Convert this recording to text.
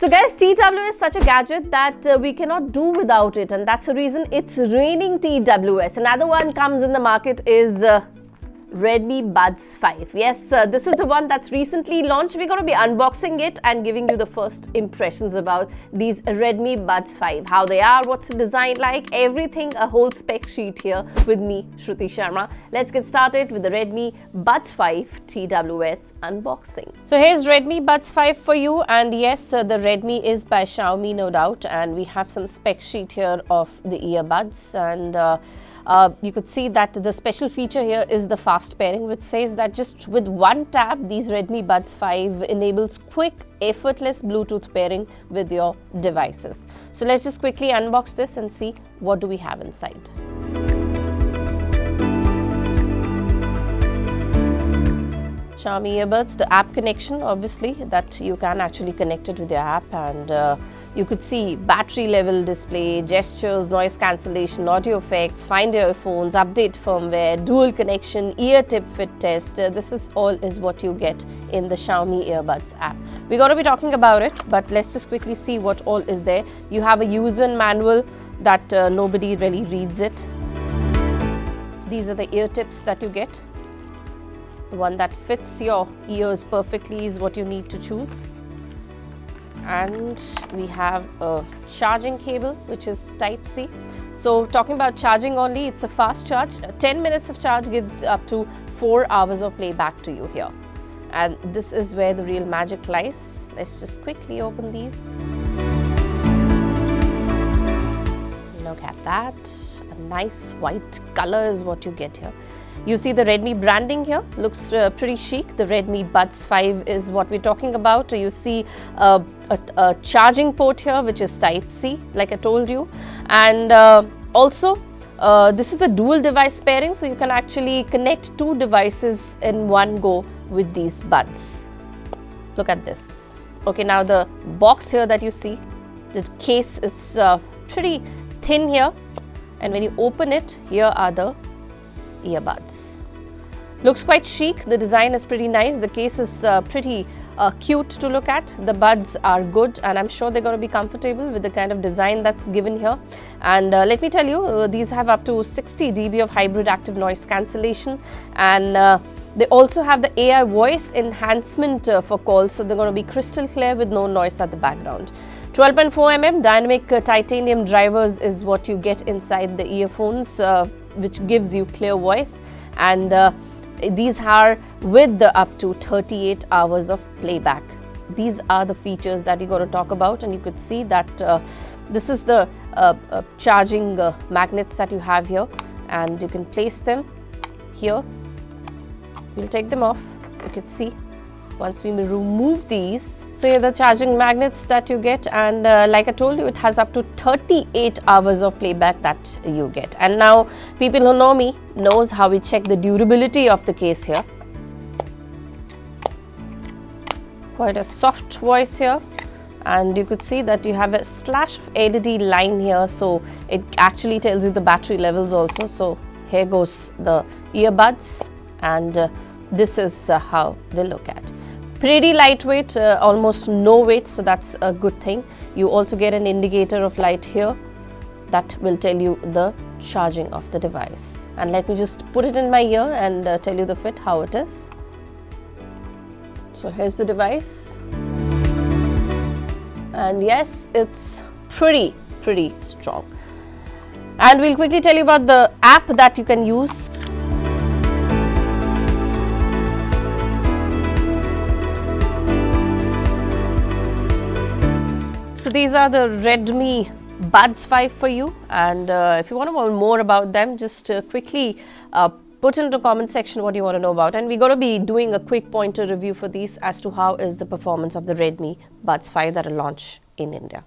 So guys, TWS is such a gadget that we cannot do without it, and that's the reason it's raining TWS. Another one comes in the market is Redmi Buds 5. Yes, this is the one that's recently launched. We're going to be unboxing it and giving you the first impressions about these Redmi Buds 5. How they are, what's the design like, everything, a whole spec sheet here with me, Shruti Sharma. Let's get started with the Redmi Buds 5 TWS unboxing. So here's Redmi Buds 5 for you, and yes, the Redmi is by Xiaomi, no doubt, and we have some spec sheet here of the earbuds, and you could see that the special feature here is the fast pairing, which says that just with one tap, these Redmi Buds 5 enables quick, effortless Bluetooth pairing with your devices. So let's just quickly unbox this and see what do we have inside. Xiaomi earbuds, the app connection, obviously, that you can actually connect it with your app, and you could see battery level display, gestures, noise cancellation, audio effects, find your phones, update firmware, dual connection, ear tip fit test. This is all is what you get in the Xiaomi earbuds app. We're going to be talking about it, but let's just quickly see what all is there. You have a user manual that nobody really reads it. These are the ear tips that you get. The one that fits your ears perfectly is what you need to choose. And we have a charging cable, which is Type-C. So talking about charging only, it's a fast charge. 10 minutes of charge gives up to 4 hours of playback to you here. And this is where the real magic lies. Let's just quickly open these. Look at that. A nice white color is what you get here. You see the Redmi branding here, looks pretty chic. The Redmi Buds 5 is what we're talking about. You see a charging port here, which is Type-C, like I told you. And also, this is a dual device pairing, so you can actually connect 2 devices in one go with these buds. Look at this. Okay, now the box here that you see, the case is pretty thin here. And when you open it, here are the earbuds. Looks quite chic. The design is pretty nice. The case is pretty cute to look at. The buds are good, and I'm sure they're going to be comfortable with the kind of design that's given here. And let me tell you, these have up to 60 dB of hybrid active noise cancellation, and they also have the AI voice enhancement for calls, so they're going to be crystal clear with no noise at the background. 12.4 mm dynamic titanium drivers is what you get inside the earphones, which gives you clear voice, and these are with the up to 38 hours of playback. These are the features that we're going to talk about, and you could see that this is the charging magnets that you have here, and you can place them here. We'll take them off. You could see once we remove these. So here are the charging magnets that you get, and like I told you, it has up to 38 hours of playback that you get. And now people who know me knows how we check the durability of the case here. Quite a soft voice here, and you could see that you have a slash of LED line here, so it actually tells you the battery levels also. So here goes the earbuds, and this is how they look at. Pretty lightweight, almost no weight, so that's a good thing. You also get an indicator of light here that will tell you the charging of the device. And let me just put it in my ear and tell you the fit, how it is. So here's the device. And yes, it's pretty strong. And we'll quickly tell you about the app that you can use. So these are the Redmi Buds 5 for you, and if you want to know more about them, just quickly put in the comment section what you want to know about, and we're going to be doing a quick pointer review for these as to how is the performance of the Redmi Buds 5 that will launch in India.